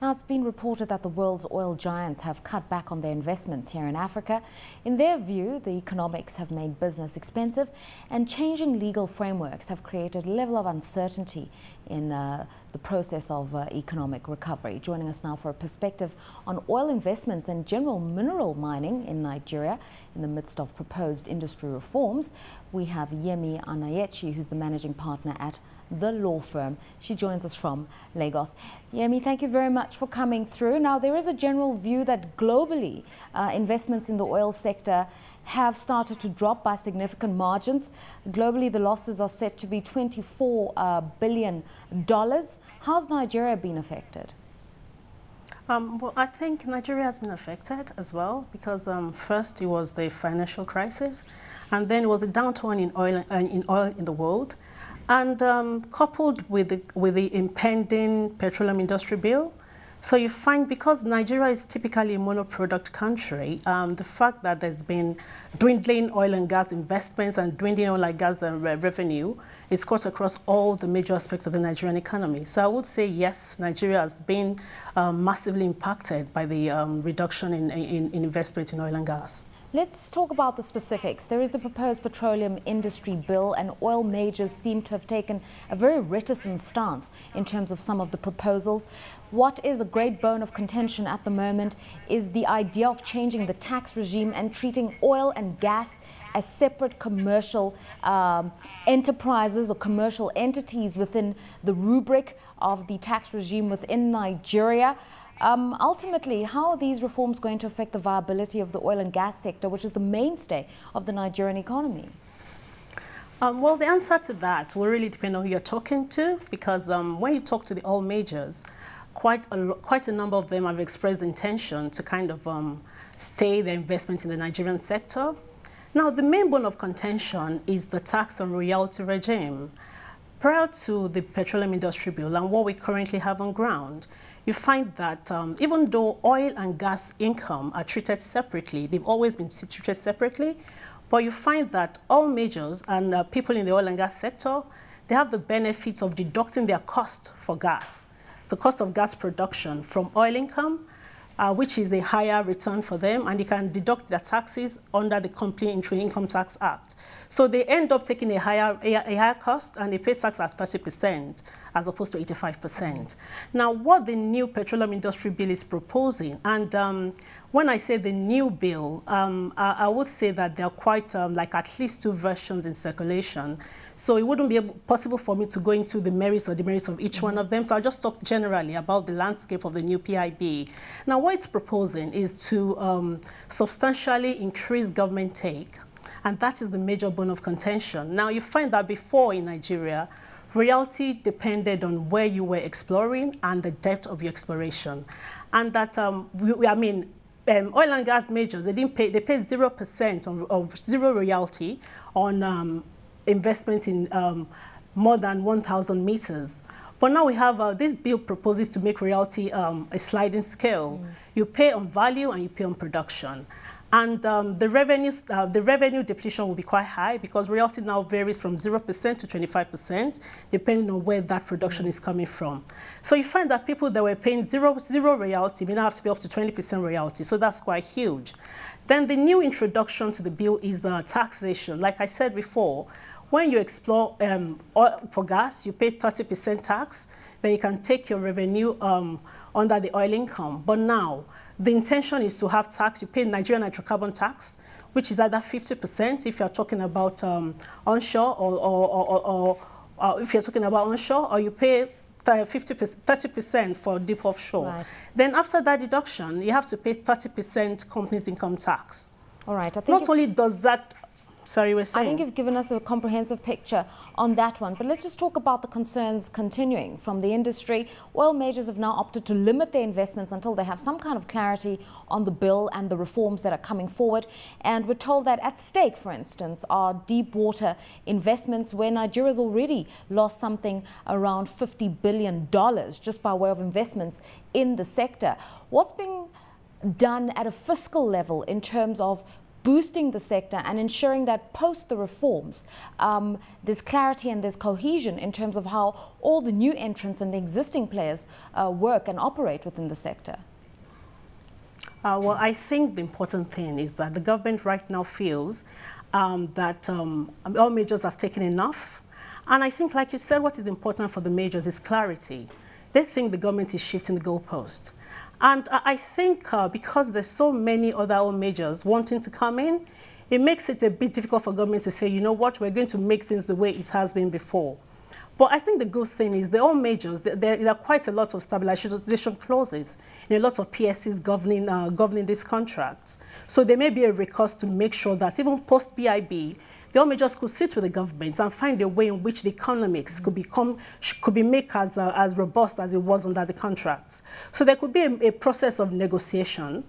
Now, it's been reported that the world's oil giants have cut back on their investments here in Africa. In their view, the economics have made business expensive, and changing legal frameworks have created a level of uncertainty in the process of economic recovery. Joining us now for a perspective on oil investments and general mineral mining in Nigeria in the midst of proposed industry reforms, we have Yemi Anyanechi, who's the managing partner at the law firm. She joins us from Lagos. Yemi, thank you very much for coming through. Now, there is a general view that globally investments in the oil sector have started to drop by significant margins. Globally, the losses are set to be $24 billion. How's Nigeria been affected? Well, I think Nigeria has been affected as well because first it was the financial crisis, and then it was the downturn in oil in the world. And coupled with the impending petroleum industry bill. So you find, because Nigeria is typically a monoproduct country, the fact that there's been dwindling oil and gas investments and dwindling oil and gas revenue is cut across all the major aspects of the Nigerian economy. So I would say, yes, Nigeria has been massively impacted by the reduction in investment in oil and gas. Let's talk about the specifics. There is the proposed petroleum industry bill, and oil majors seem to have taken a very reticent stance in terms of some of the proposals. What is a great bone of contention at the moment is the idea of changing the tax regime and treating oil and gas as separate commercial enterprises or commercial entities within the rubric of the tax regime within Nigeria. Ultimately, how are these reforms going to affect the viability of the oil and gas sector, which is the mainstay of the Nigerian economy? Well, the answer to that will really depend on who you're talking to, because when you talk to the oil majors, quite a number of them have expressed intention to kind of stay their investment in the Nigerian sector. Now, the main bone of contention is the tax and royalty regime. Prior to the petroleum industry bill and what we currently have on ground, you find that even though oil and gas income are treated separately, they've always been treated separately, but you find that all majors and people in the oil and gas sector, they have the benefits of deducting their cost for gas, the cost of gas production from oil income, which is a higher return for them, and they can deduct their taxes under the Company Income Tax Act. So they end up taking a higher cost, and they pay tax at 30% as opposed to 85%. Now, what the new petroleum industry bill is proposing, and when I say the new bill, I would say that there are quite like at least two versions in circulation. So it wouldn't be possible for me to go into the merits or demerits of each one of them. So I'll just talk generally about the landscape of the new PIB. Now, what it's proposing is to substantially increase government take, and that is the major bone of contention. Now, you find that before in Nigeria, royalty depended on where you were exploring and the depth of your exploration. And that, oil and gas majors, they paid 0% of zero royalty on investment in more than 1,000 meters. But now we have, this bill proposes to make royalty a sliding scale. You pay on value and you pay on production. And the revenue depletion will be quite high because royalty now varies from 0% to 25%, depending on where that production is coming from. So you find that people that were paying zero royalty may now have to pay up to 20% royalty, so that's quite huge. Then the new introduction to the bill is the taxation. Like I said before, when you explore oil for gas, you pay 30% tax, then you can take your revenue under the oil income. But now, the intention is to have tax. You pay Nigerian hydrocarbon tax, which is either 50% if you're talking about onshore, or if you're talking about onshore, or you pay 30% for deep offshore. Right. Then after that deduction, you have to pay 30% company's income tax. All right. I think not only does that. Sorry, you were saying? I think you've given us a comprehensive picture on that one, but let's just talk about the concerns continuing from the industry. Oil majors have now opted to limit their investments until they have some kind of clarity on the bill and the reforms that are coming forward. And we're told that at stake, for instance, are deep water investments, where Nigeria's already lost something around $50 billion just by way of investments in the sector. What's being done at a fiscal level in terms of boosting the sector and ensuring that post the reforms, there's clarity and there's cohesion in terms of how all the new entrants and the existing players work and operate within the sector? Well, I think the important thing is that the government right now feels that all majors have taken enough. And I think, like you said, what is important for the majors is clarity. They think the government is shifting the goalpost. And I think because there's so many other oil majors wanting to come in, it makes it a bit difficult for government to say, you know what, we're going to make things the way it has been before. But I think the good thing is the oil majors, there are quite a lot of stabilization clauses in a lot of PSCs governing these contracts. So there may be a recourse to make sure that even post-BIB, the oil majors could sit with the government and find a way in which the economics could be made as robust as it was under the contracts. So there could be a process of negotiation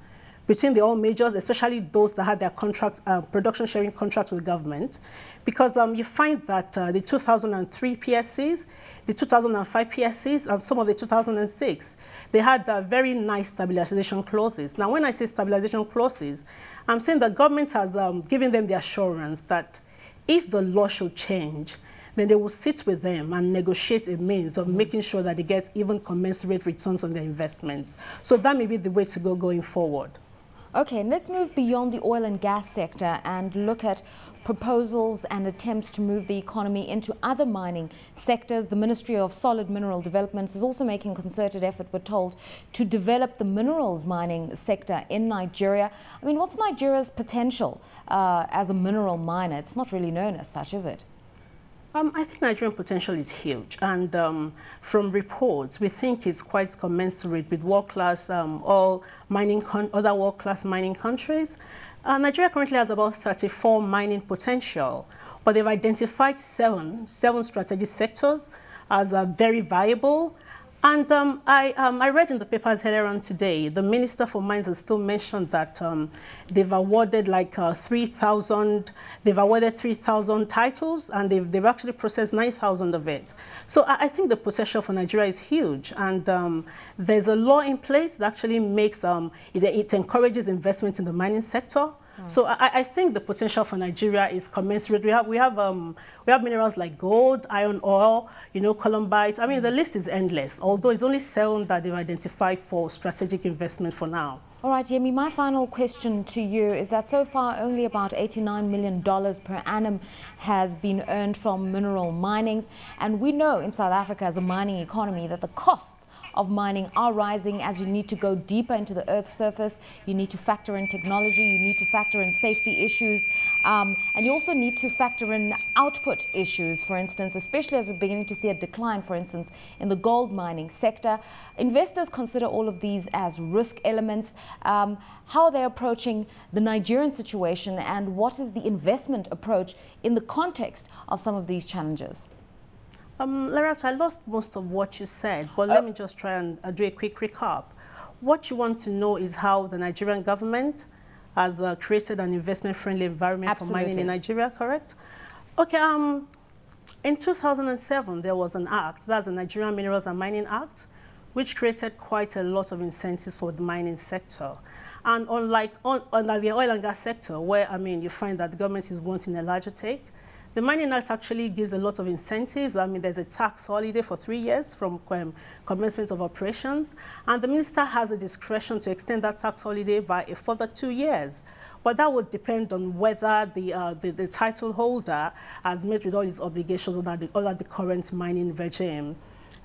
between the oil majors, especially those that had their contracts, production sharing contracts with the government, because you find that the 2003 PSCs, the 2005 PSCs, and some of the 2006, they had very nice stabilization clauses. Now, when I say stabilization clauses, I'm saying the government has given them the assurance that if the law should change, then they will sit with them and negotiate a means of making sure that they get even commensurate returns on their investments. So that may be the way to go going forward. Okay, and let's move beyond the oil and gas sector and look at proposals and attempts to move the economy into other mining sectors. The Ministry of Solid Mineral Development is also making a concerted effort, we're told, to develop the minerals mining sector in Nigeria. I mean, what's Nigeria's potential as a mineral miner? It's not really known as such, is it? I think Nigerian potential is huge, and from reports, we think it's quite commensurate with world-class other world-class mining countries. Nigeria currently has about 34 mining potential, but they've identified seven strategic sectors as very viable. And I read in the papers earlier on today, the Minister for Mines has still mentioned that they've awarded like 3,000 titles, and they've actually processed 9,000 of it. So I think the potential for Nigeria is huge, and there's a law in place that actually makes, it encourages investment in the mining sector. So I think the potential for Nigeria is commensurate. We have minerals like gold, iron ore, columbite. I mean, the list is endless, although it's only 7 that they've identified for strategic investment for now. All right, Yemi, my final question to you is that so far only about $89 million per annum has been earned from mineral minings. And we know in South Africa as a mining economy that the costs of mining are rising as you need to go deeper into the Earth's surface. You need to factor in technology, you need to factor in safety issues, and you also need to factor in output issues, for instance, especially as we're beginning to see a decline, for instance, in the gold mining sector. Investors consider all of these as risk elements. How are they approaching the Nigerian situation, and what is the investment approach in the context of some of these challenges? Lerato, I lost most of what you said, but let me just try and do a quick recap. What you want to know is how the Nigerian government has created an investment-friendly environment for mining in Nigeria, correct? Okay, in 2007, there was an act, that's the Nigerian Minerals and Mining Act, which created quite a lot of incentives for the mining sector. And unlike the oil and gas sector, where, you find that the government is wanting a larger take, the Mining Act actually gives a lot of incentives. There's a tax holiday for 3 years from commencement of operations, and the minister has a discretion to extend that tax holiday by a further 2 years. But that would depend on whether the title holder has met with all his obligations under the current mining regime.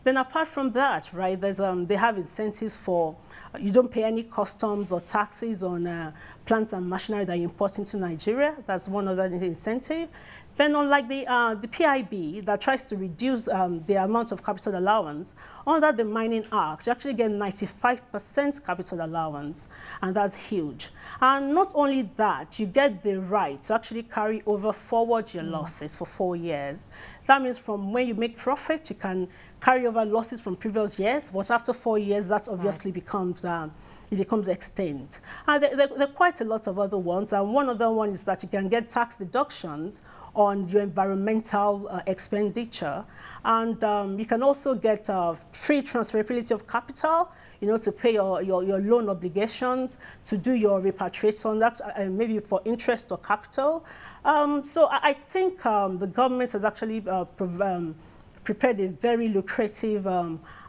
Then apart from that, right, they have incentives for, you don't pay any customs or taxes on plants and machinery that you import into Nigeria. That's one other incentive. Then unlike the PIB that tries to reduce the amount of capital allowance, under the Mining Act, you actually get 95% capital allowance, and that's huge. And not only that, you get the right to actually carry over forward your losses for 4 years. That means from when you make profit, you can carry over losses from previous years, but after 4 years, that obviously becomes extinct. And there are quite a lot of other ones, and one other one is that you can get tax deductions on your environmental expenditure, and you can also get free transferability of capital. you know, to pay your loan obligations, to do your repatriation, maybe for interest or capital. So I think the government has actually prepared a very lucrative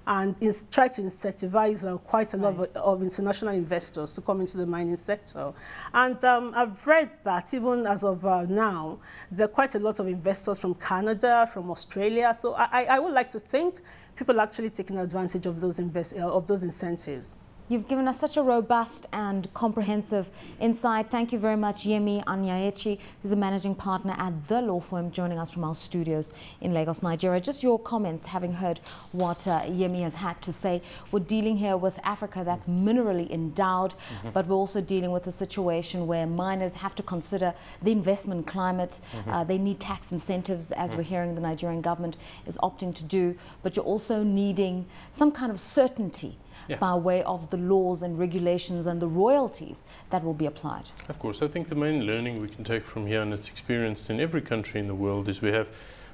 and try to incentivize quite a lot of international investors to come into the mining sector. And I've read that even as of now, there are quite a lot of investors from Canada, from Australia. So I would like to think people are actually taking advantage of those incentives. You've given us such a robust and comprehensive insight. Thank you very much, Yemi Anyanechi, who's a managing partner at the law firm, joining us from our studios in Lagos, Nigeria. Just your comments, having heard what Yemi has had to say. We're dealing here with Africa that's minerally endowed, but we're also dealing with a situation where miners have to consider the investment climate. They need tax incentives, as we're hearing the Nigerian government is opting to do, but you're also needing some kind of certainty by way of the laws and regulations and the royalties that will be applied. Of course, I think the main learning we can take from here, and it's experienced in every country in the world, is we have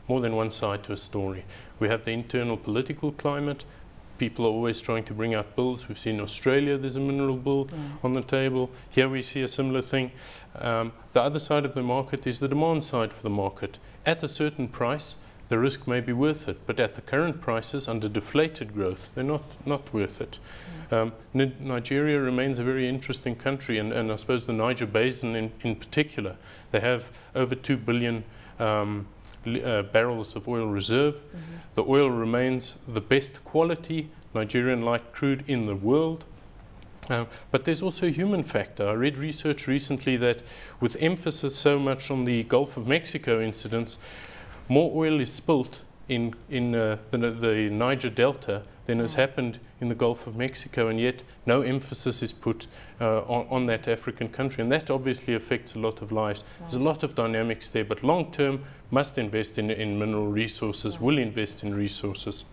more than one side to a story. We have the internal political climate. People are always trying to bring out bills. We've seen in Australia there's a mineral bill on the table. Here we see a similar thing. The other side of the market is the demand side for the market. At a certain price, the risk may be worth it, but at the current prices, under deflated growth, they're not worth it. Nigeria remains a very interesting country, and I suppose the Niger Basin in particular. They have over 2 billion barrels of oil reserve. The oil remains the best quality Nigerian light crude in the world. But there's also a human factor. I read research recently that with emphasis so much on the Gulf of Mexico incidents, more oil is spilt in the Niger Delta than has happened in the Gulf of Mexico, and yet no emphasis is put on that African country, and that obviously affects a lot of lives. There's a lot of dynamics there, but long term must invest in mineral resources, will invest in resources.